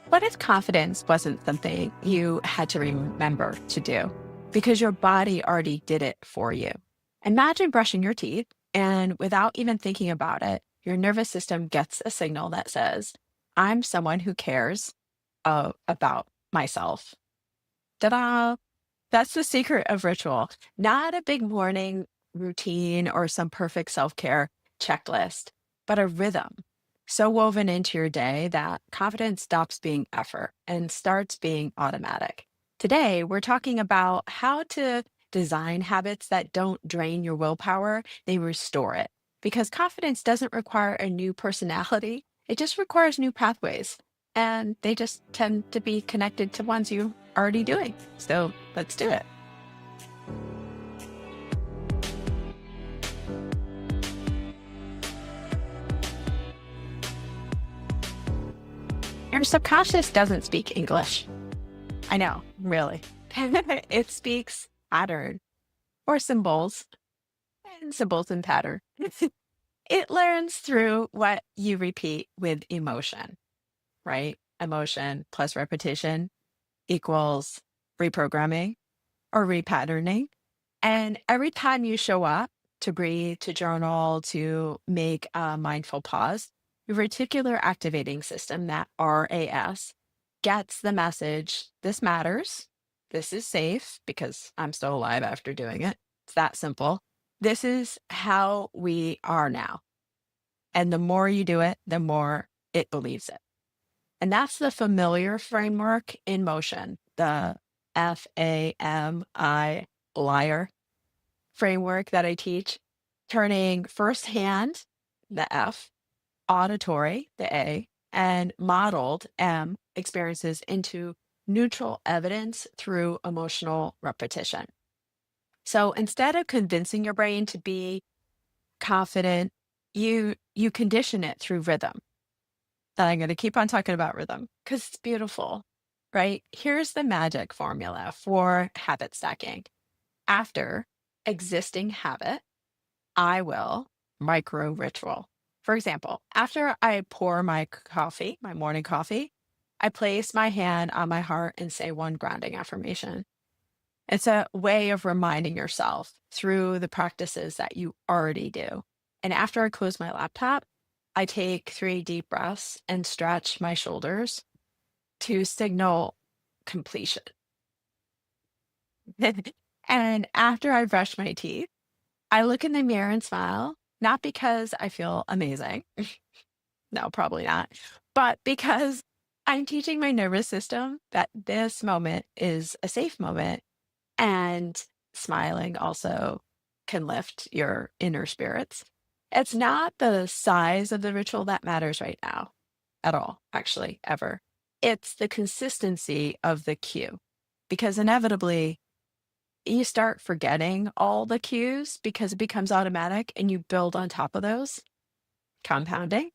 What if confidence wasn't something you had to remember to do because your body already did it for you? Imagine brushing your teeth, and without even thinking about it, your nervous system gets a signal that says, I'm someone who cares about myself. Ta da! That's the secret of ritual, not a big morning routine or some perfect self care checklist, but a rhythm so woven into your day that confidence stops being effort and starts being automatic. Today, we're talking about how to design habits that don't drain your willpower, they restore it. Because confidence doesn't require a new personality, it just requires new pathways. And they just tend to be connected to ones you already doing. So let's do it. Your subconscious doesn't speak English. I know, really. It speaks pattern or symbols and symbols and pattern. It learns through what you repeat with emotion, right? Emotion plus repetition equals reprogramming or repatterning. And every time you show up to breathe, to journal, to make a mindful pause, your reticular activating system, that RAS, gets the message this matters. This is safe because I'm still alive after doing it. It's that simple. This is how we are now. And the more you do it, the more it believes it. And that's the familiar framework in motion, the FAMI liar framework that I teach, turning firsthand, the F, auditory, the A, and modeled, M, experiences into neutral evidence through emotional repetition. So instead of convincing your brain to be confident, you condition it through rhythm. That I'm going to keep on talking about rhythm because it's beautiful, right? Here's the magic formula for habit stacking. After existing habit, I will micro ritual. For example, after I pour my coffee, my morning coffee, I place my hand on my heart and say one grounding affirmation. It's a way of reminding yourself through the practices that you already do. And after I close my laptop, I take 3 deep breaths and stretch my shoulders to signal completion. And after I brush my teeth, I look in the mirror and smile, not because I feel amazing. No, probably not. But because I'm teaching my nervous system that this moment is a safe moment, and smiling also can lift your inner spirits. It's not the size of the ritual that matters right now at all, actually, ever. It's the consistency of the cue, because inevitably you start forgetting all the cues because it becomes automatic and you build on top of those, compounding,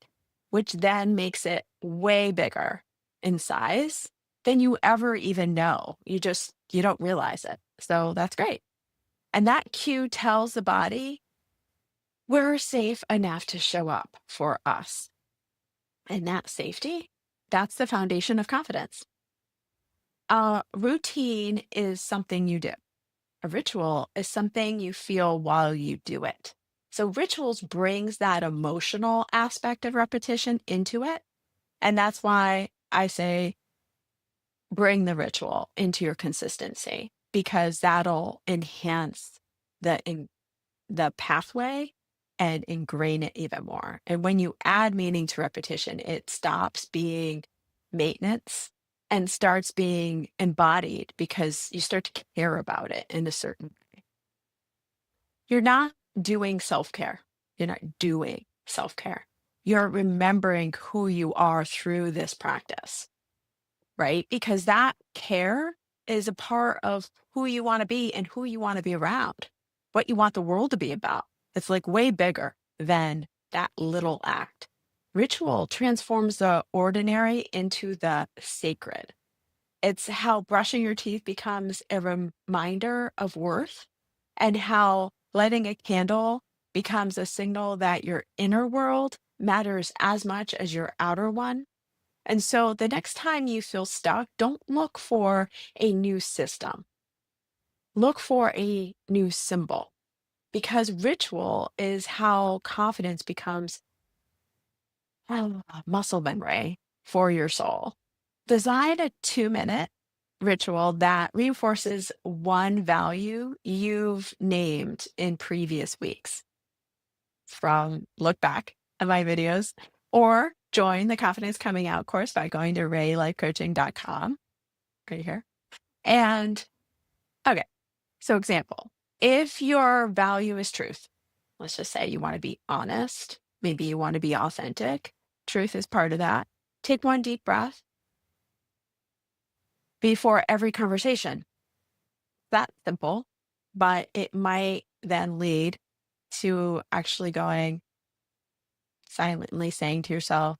which then makes it way bigger in size than you ever even know. You don't realize it. So that's great. And that cue tells the body we're safe enough to show up for us. And that safety, that's the foundation of confidence. Routine is something you do. A ritual is something you feel while you do it. So rituals brings that emotional aspect of repetition into it. And that's why I say bring the ritual into your consistency because that'll enhance the pathway and ingrain it even more. And when you add meaning to repetition, it stops being maintenance and starts being embodied because you start to care about it in a certain way. You're not doing self care. You're not doing self care. You're remembering who you are through this practice, right? Because that care is a part of who you want to be and who you want to be around, what you want the world to be about. It's like way bigger than that little act. Ritual transforms the ordinary into the sacred. It's how brushing your teeth becomes a reminder of worth and how lighting a candle becomes a signal that your inner world matters as much as your outer one. And so the next time you feel stuck, don't look for a new system. Look for a new symbol because ritual is how confidence becomes a muscle memory for your soul. Design a 2-minute ritual that reinforces one value you've named in previous weeks. From look back at my videos or join the Confidence Coming Out course by going to raylifecoaching.com right here. And okay, so example, if your value is truth, let's just say you want to be honest, maybe you want to be authentic, truth is part of that. Take one deep breath before every conversation. That simple, but it might then lead to actually going silently saying to yourself,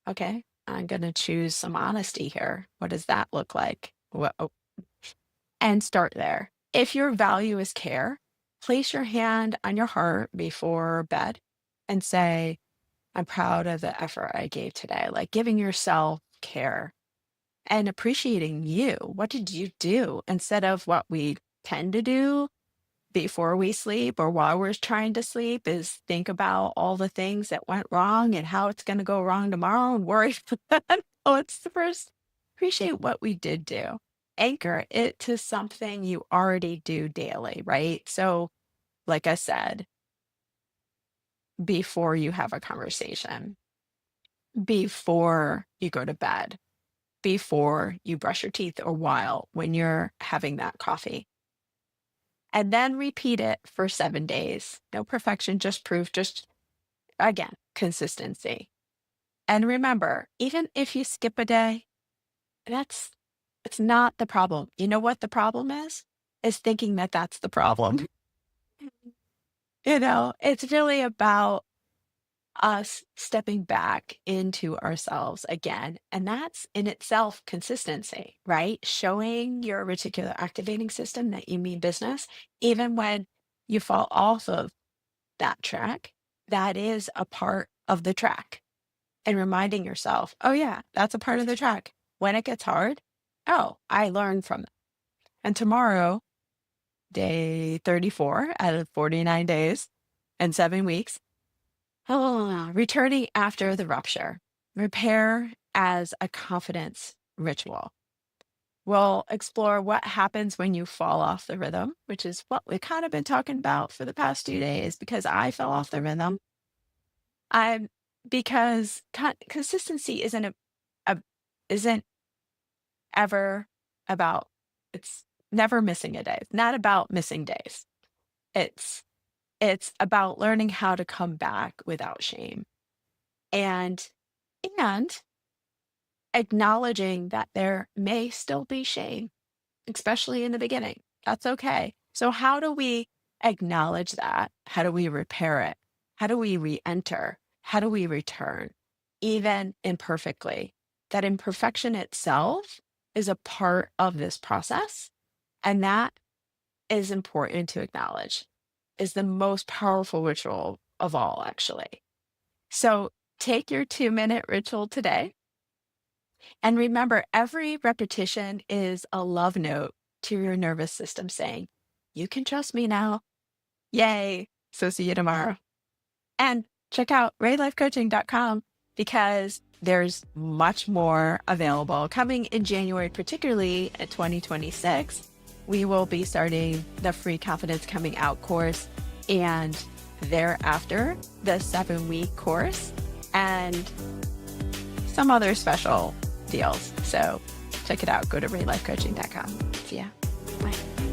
okay, I'm going to choose some honesty here. What does that look like? And start there. If your value is care, place your hand on your heart before bed and say, I'm proud of the effort I gave today, like giving yourself care and appreciating you. What did you do instead of what we tend to do before we sleep or while we're trying to sleep is think about all the things that went wrong and how it's going to go wrong tomorrow and worry about that. Oh, it's the first. Appreciate what we did do. Anchor it to something you already do daily, right? So, like I said, before you have a conversation, before you go to bed, before you brush your teeth or while when you're having that coffee. And then repeat it for 7 days. No perfection, just proof, just again, consistency. And remember, even if you skip a day, that's it's not the problem. You know what the problem is? Is thinking that that's the problem. It's really about us stepping back into ourselves again. And that's in itself consistency, right? Showing your reticular activating system that you mean business, even when you fall off of that track, that is a part of the track. And reminding yourself, oh, yeah, that's a part of the track. When it gets hard, oh, I learned from it. And tomorrow, day 34 out of 49 days and 7 weeks, returning after the rupture, repair as a confidence ritual. We'll explore what happens when you fall off the rhythm, which is what we've kind of been talking about for the past 2 days because I fell off the rhythm. I'm because consistency a isn't ever about it's never missing a day. It's not about missing days. It's it's about learning how to come back without shame and and acknowledging that there may still be shame, especially in the beginning. That's okay. So how do we acknowledge that? How do we repair it? How do we re-enter? How do we return? Even imperfectly. That imperfection itself is a part of this process. And that is important to acknowledge, is the most powerful ritual of all, actually. So take your 2-minute ritual today. And remember, every repetition is a love note to your nervous system saying, you can trust me now. Yay. So see you tomorrow. And check out raylifecoaching.com because there's much more available coming in January, particularly in 2026. We will be starting the free Confidence Coming Out course and thereafter the 7-week course and some other special deals. So check it out. Go to raylifecoaching.com. See ya. Bye.